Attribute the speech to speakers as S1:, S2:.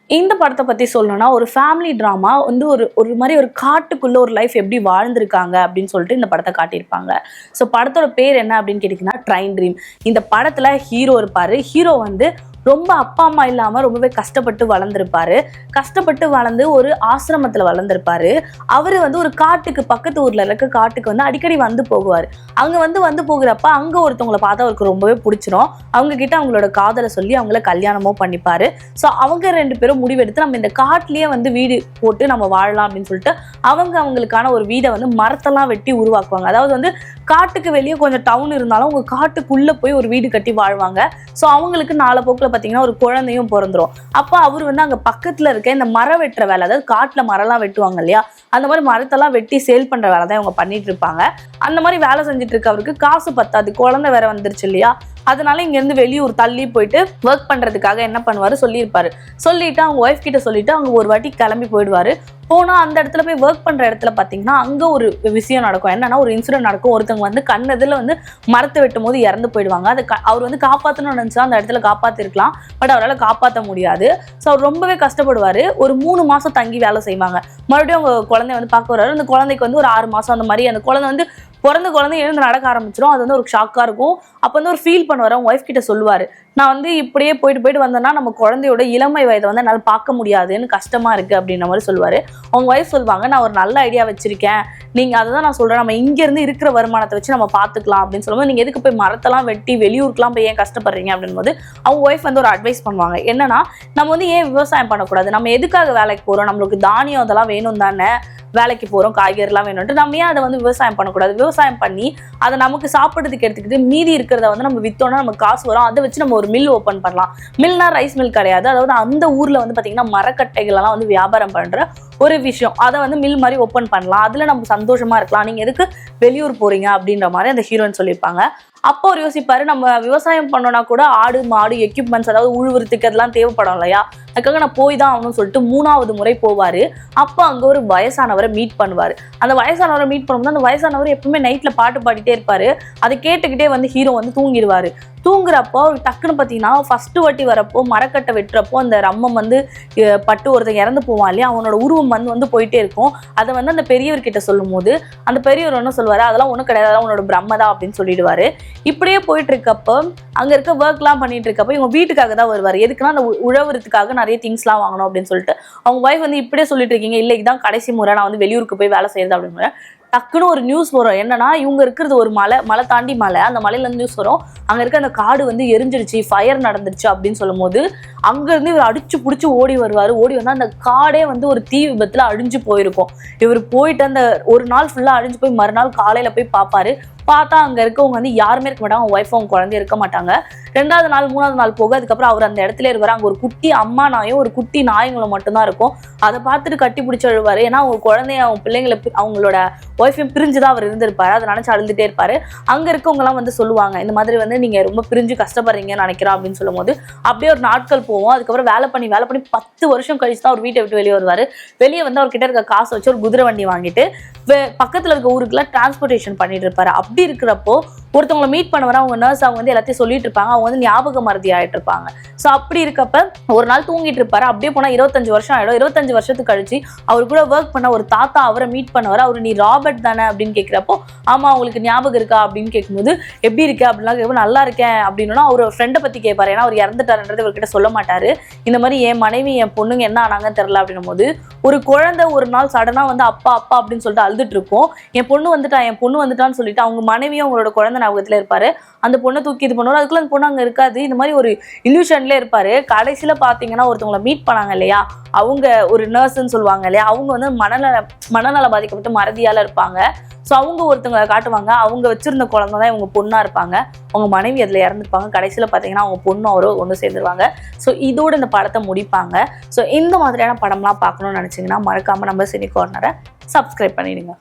S1: இந்த படத்தை பத்தி சொல்லணும்னா ஒரு ஃபேமிலி டிராமா வந்து ஒரு ஒரு மாதிரி ஒரு காட்டுக்குள்ள ஒரு லைஃப் எப்படி வாழ்ந்திருக்காங்க அப்படின்னு சொல்லிட்டு இந்த படத்தை காட்டியிருப்பாங்க. ஸோ படத்தோட பேர் என்ன அப்படின்னு கேட்டிங்கன்னா ட்ரெயின் ட்ரீம். இந்த படத்துல ஹீரோ இருப்பாரு. ஹீரோ வந்து ரொம்ப அப்பா அம்மா இல்லாம ரொம்பவே கஷ்டப்பட்டு வளர்ந்துருப்பாரு. கஷ்டப்பட்டு வளர்ந்து ஒரு ஆசிரமத்துல வளர்ந்துருப்பாரு. அவரு வந்து ஒரு காட்டுக்கு பக்கத்து ஊர்ல இருக்க காட்டுக்கு வந்து அடிக்கடி வந்து போகுவாரு. அங்க வந்து போகிறப்ப அங்க ஒருத்தவங்களை பார்த்தா அவருக்கு ரொம்பவே பிடிச்சிரும். அவங்க கிட்ட அவங்களோட காதலை சொல்லி அவங்கள கல்யாணமும் பண்ணிப்பாரு. ஸோ அவங்க 2 பேரும் முடிவெடுத்து நம்ம இந்த காட்டுலயே வந்து வீடு போட்டு நம்ம வாழலாம் அப்படின்னு சொல்லிட்டு அவங்களுக்கான ஒரு வீடை வந்து மரத்தெல்லாம் வெட்டி உருவாக்குவாங்க. அதாவது வந்து காட்டுக்கு வெளியே கொஞ்சம் டவுன் இருந்தாலும் அவங்க காட்டுக்குள்ள போய் ஒரு வீடு கட்டி வாழ்வாங்க. ஸோ அவங்களுக்கு நாளை போக்குல பார்த்தீங்கன்னா ஒரு குழந்தையும் பிறந்துரும். அப்போ அவர் வந்து அங்கே பக்கத்தில் இருக்க இந்த மரம் வெட்டுற வேலை, அதாவது காட்டில் மரம்லாம் வெட்டுவாங்க இல்லையா, அந்த மாதிரி மரத்தெல்லாம் வெட்டி சேல் பண்ணுற வேலை தான் இவங்க பண்ணிட்டு இருப்பாங்க. அந்த மாதிரி வேலை செஞ்சுட்டு இருக்கவருக்கு காசு பத்தாது, குழந்தை வேற வந்துருச்சு இல்லையா, அதனால இங்கேருந்து வெளியூர் தள்ளி போயிட்டு ஒர்க் பண்ணுறதுக்காக என்ன பண்ணுவார் சொல்லியிருப்பாரு. சொல்லிட்டு அவங்க ஒய்ஃப் கிட்ட சொல்லிட்டு அவங்க ஒரு வாட்டி கிளம்பி போயிடுவாரு. போனால் அந்த இடத்துல போய் ஒர்க் பண்ணுற இடத்துல பார்த்தீங்கன்னா அங்கே ஒரு விஷயம் நடக்கும். என்னன்னா ஒரு இன்சிடென்ட் நடக்கும். ஒருத்தவங்க வந்து கண்ணதில் வந்து மரத்தை வெட்டும் போது இறந்து போயிடுவாங்க. அதை அவர் வந்து காப்பாற்றணும்னு நினச்சா அந்த இடத்துல காப்பாற்றிருக்கலாம். பட் அவரால் காப்பாற்ற முடியாது. ஸோ அவர் ரொம்பவே கஷ்டப்படுவார். ஒரு 3 மாதம் தங்கி வேலை செய்வாங்க. மறுபடியும் அவங்க குழந்தைய வந்து பார்க்க வர்றாரு. அந்த குழந்தைக்கு வந்து ஒரு 6 மாதம் அந்த மாதிரி அந்த குழந்தை வந்து பிறந்த குழந்தை எழுந்து நடக்க ஆரம்பிச்சிடும். அது வந்து ஒரு ஷாக்காக இருக்கும். அப்போ வந்து ஒரு ஃபீல் பண்ணுவார். அவங்க ஒய்ஃப் கிட்ட சொல்லுவார், நான் வந்து இப்படியே போயிட்டு வந்தேன்னா நம்ம குழந்தையோட இளமை வயதை வந்து என்னால் பார்க்க முடியாதுன்னு கஷ்டமாக இருக்குது அப்படின்ற மாதிரி சொல்லுவார். அவங்க ஒய்ஃப் சொல்லுவாங்க, நான் ஒரு நல்ல ஐடியா வச்சிருக்கேன், நீங்கள் அதை தான் நான் சொல்கிறேன், நம்ம இங்கேருந்து இருக்கிற வருமானத்தை வச்சு நம்ம பார்த்துக்கலாம் அப்படின்னு சொல்லும்போது, நீங்கள் எதுக்கு போய் மரத்தெல்லாம் வெட்டி வெளியூருக்குலாம் போய் ஏன் கஷ்டப்படுறீங்க அப்படின்போது அவங்க ஒய்ஃப் வந்து ஒரு அட்வைஸ் பண்ணுவாங்க. என்னன்னா, நம்ம வந்து ஏன் விவசாயம் பண்ணக்கூடாது, நம்ம எதுக்காக வேலைக்கு போகிறோம், நம்மளுக்கு தானியம் அதெல்லாம் வேணும் தானே, வேலைக்கு போகிறோம், காய்கறிலாம் வேணும்ட்டு நம்ம ஏன் அதை வந்து விவசாயம் பண்ணக்கூடாது, விவசாயம் பண்ணி அதை நமக்கு சாப்பிட்றதுக்கு எடுத்துக்கிட்டு மீதி இருக்கிறத வந்து நம்ம விற்றோன்னா நமக்கு காசு வரும், அதை வச்சு நம்ம ஒரு மில் ஓப்பன் பண்ணலாம். மில்னா ரைஸ் மில் கிடையாது, அதாவது அந்த ஊரில் வந்து பார்த்திங்கன்னா மரக்கட்டைகளெல்லாம் வந்து வியாபாரம் பண்ணுற ஒரு விஷயம், அதை வந்து மில் மாதிரி ஓப்பன் பண்ணலாம், அதில் நம்ம சந்தோஷமாக இருக்கலாம், நீங்கள் எதுக்கு வெளியூர் போகிறீங்க அப்படின்ற மாதிரி அந்த ஹீரோயின் சொல்லியிருப்பாங்க. அப்போ அவர் யோசிப்பாரு, நம்ம விவசாயம் பண்ணோன்னா கூட ஆடு மாடு எக்யூப்மெண்ட்ஸ், அதாவது உழுவுறதுக்கு அதெல்லாம் தேவைப்படும் இல்லையா, அதுக்காக நான் போய் தான் ஆகணும்னு சொல்லிட்டு 3வது முறை போவார். அப்போ அங்கே ஒரு வயசானவரை மீட் பண்ணுவார். அந்த வயசானவரை மீட் பண்ணும்போது அந்த வயசானவர் எப்பவுமே நைட்டில் பாட்டு பாடிட்டே இருப்பார். அதை கேட்டுக்கிட்டே வந்து ஹீரோ வந்து தூங்கிடுவார். தூங்குறப்போ டக்குன்னு பார்த்தீங்கன்னா ஃபஸ்ட்டு வாட்டி வரப்போ மரக்கட்டை வெட்டுறப்போ அந்த ரம்மம் வந்து பட்டு ஒருத்தன் இறந்து போவான் இல்லையா, அவனோட உருவம் வந்து போயிட்டே இருக்கும். அதை வந்து அந்த பெரியவர்கிட்ட சொல்லும் போது அந்த பெரியவர் என்ன சொல்லுவார், அதெல்லாம் ஒன்றும் கிடையாது, அதெல்லாம் உன்னோட பிரம்மதா அப்படின்னு சொல்லிடுவார். இப்படியே போயிட்டு இருக்கப்போ அங்கே இருக்க ஒர்க்லாம் பண்ணிட்டு இருக்கப்போ இவங்க வீட்டுக்காக தான் வருவார். எதுக்குன்னா அந்த உழவுறதுக்காக நிறைய திங்ஸ்லாம் வாங்கணும் அப்படின்னு சொல்லிட்டு அவங்க ஒய்ஃப் வந்து இப்படியே சொல்லிட்டு இருக்கீங்க, இல்லை இதுதான் கடைசி முறை நான் வந்து வெளியூருக்கு போய் வேலை செய்யறது அப்படின்னு டக்குன்னு ஒரு நியூஸ் வரும். என்னன்னா, இவங்க இருக்கிறது ஒரு மலை தாண்டி மலை, அந்த மலையிலேருந்து நியூஸ் வரும், அங்கே இருக்க அந்த காடு வந்து எரிஞ்சிடுச்சு, ஃபயர் நடந்துருச்சு அப்படின்னு சொல்லும் போது அங்கேருந்து இவர் அடிச்சு பிடிச்சி ஓடி வருவார். ஓடி வந்தால் அந்த காடே வந்து ஒரு தீ விபத்தில் அழிஞ்சு போயிருக்கும். இவர் போயிட்டு அந்த ஒரு நாள் ஃபுல்லாக அழிஞ்சு போய் மறுநாள் காலையில் போய் பார்ப்பாரு. பார்த்தா அங்கே இருக்கவங்க வந்து யாருமே இருக்க மாட்டாங்க, அவங்க ஒய்ஃப் அவங்க குழந்தைய இருக்க மாட்டாங்க. 2வது நாள் 3வது நாள் போக அதுக்கப்புறம் அவர் அந்த இடத்துல இருக்காரு. அங்கே ஒரு குட்டி அம்மா நாயும் ஒரு குட்டி நாய்ங்களும் மட்டும்தான் இருக்கும். அதை பார்த்துட்டு கட்டி பிடிச்சி அழுவார். ஏன்னா அவங்க குழந்தைய அவங்க பிள்ளைங்களை அவங்களோட ஒய்ஃபையும் பிரிஞ்சு தான் அவர் இருந்திருப்பாரு. அதை நினச்சி அழுதுகிட்டே இருப்பார். அங்கே இருக்கவங்கலாம் வந்து சொல்லுவாங்க, இந்த மாதிரி வந்து நீங்கள் ரொம்ப பிரிஞ்சு கஷ்டப்படுறீங்கன்னு நினைக்கிறோம் அப்படின்னு சொல்லும் போது அப்படியே ஒரு நாட்கள் போவோம். அதுக்கப்புறம் வேலை பண்ணி 10 வருஷம் கழிச்சு தான் அவர் வீட்டை விட்டு வெளியே வருவார். வெளியே வந்து அவர்கிட்ட இருக்க காசை வச்சு ஒரு குதிரை வண்டி வாங்கிட்டு பக்கத்தில் இருக்க ஊருக்குலாம் டிரான்ஸ்போர்ட்டேஷன் பண்ணிட்டு இருப்பாரு. அப்படி இருக்கிறப்போ ஒருத்தவங்களை மீட் பண்ண வர அவங்க நர்ஸ், அவங்க வந்து எல்லாத்தையும் சொல்லிட்டு இருப்பாங்க. அவங்க வந்து ஞாபக மறதி ஆகிட்டு இருப்பாங்க. ஸோ அப்படி இருக்கப்ப ஒரு நாள் தூங்கிட்டு இருப்பாரு. அப்படியே போனால் 25 வருஷம் ஆகிடும். 25 வருஷத்துக்கு கழிச்சு அவர் கூட ஒர்க் பண்ண ஒரு தாத்தா அவரை மீட் பண்ணுவார். அவர் நீ ராபர்ட் தானே அப்படின்னு கேட்குறப்போ, ஆமாம் உங்களுக்கு ஞாபகம் இருக்கா அப்படின்னு கேட்கும்போது, எப்படி இருக்கு அப்படின்லாம் கேட்கும். நல்லா இருக்கேன் அப்படின்னா அவர் ஃப்ரெண்டை பற்றி கேட்பாரு. ஏன்னா அவர் இறந்துட்டாருன்றது இவர்கிட்ட சொல்ல மாட்டார். இந்த மாதிரி என் மனைவி என் பொண்ணுங்க என்ன ஆனாங்கன்னு தெரில அப்படின்னும் போது ஒரு குழந்தை ஒரு நாள் சடனாக வந்து அப்பா அப்பா அப்படின்னு சொல்லிட்டு அழுதுட்டு இருக்கும். என் பொண்ணு வந்துட்டான்னு சொல்லிட்டு அவங்க மனைவியும் அவங்களோட குழந்தை ஞாபகத்தில் இருப்பாரு. அந்த பொண்ணை தூக்கி இது பண்ணுவார். அதுக்குள்ள அந்த பொண்ணு அங்கே இருக்காது. இந்த மாதிரி ஒரு இல்யூஷன்ல இருப்பாரு. கடைசியில் பார்த்தீங்கன்னா ஒருத்தவங்களை மீட் பண்ணாங்க இல்லையா, அவங்க ஒரு நர்ஸ்ன்னு சொல்லுவாங்க இல்லையா, அவங்க வந்து மனநல பாதிக்கப்பட்டு மறதியால இருப்பாங்க. ஸோ அவங்க ஒருத்தவங்களை காட்டுவாங்க. அவங்க வச்சிருந்த குழந்தை தான் இவங்க பொண்ணா இருப்பாங்க. அவங்க மனைவி அதில் இறந்துருப்பாங்க. கடைசியில் பார்த்தீங்கன்னா அவங்க பொண்ணு அவரோ ஒன்று சேர்ந்துருவாங்க. ஸோ இதோடு இந்த படத்தை முடிப்பாங்க. ஸோ இந்த மாதிரியான படம்லாம் பார்க்கணும்னு நினச்சிங்கன்னா மறக்காமல் நம்ம சினி கார்னரை சப்ஸ்கிரைப் பண்ணிடுங்க.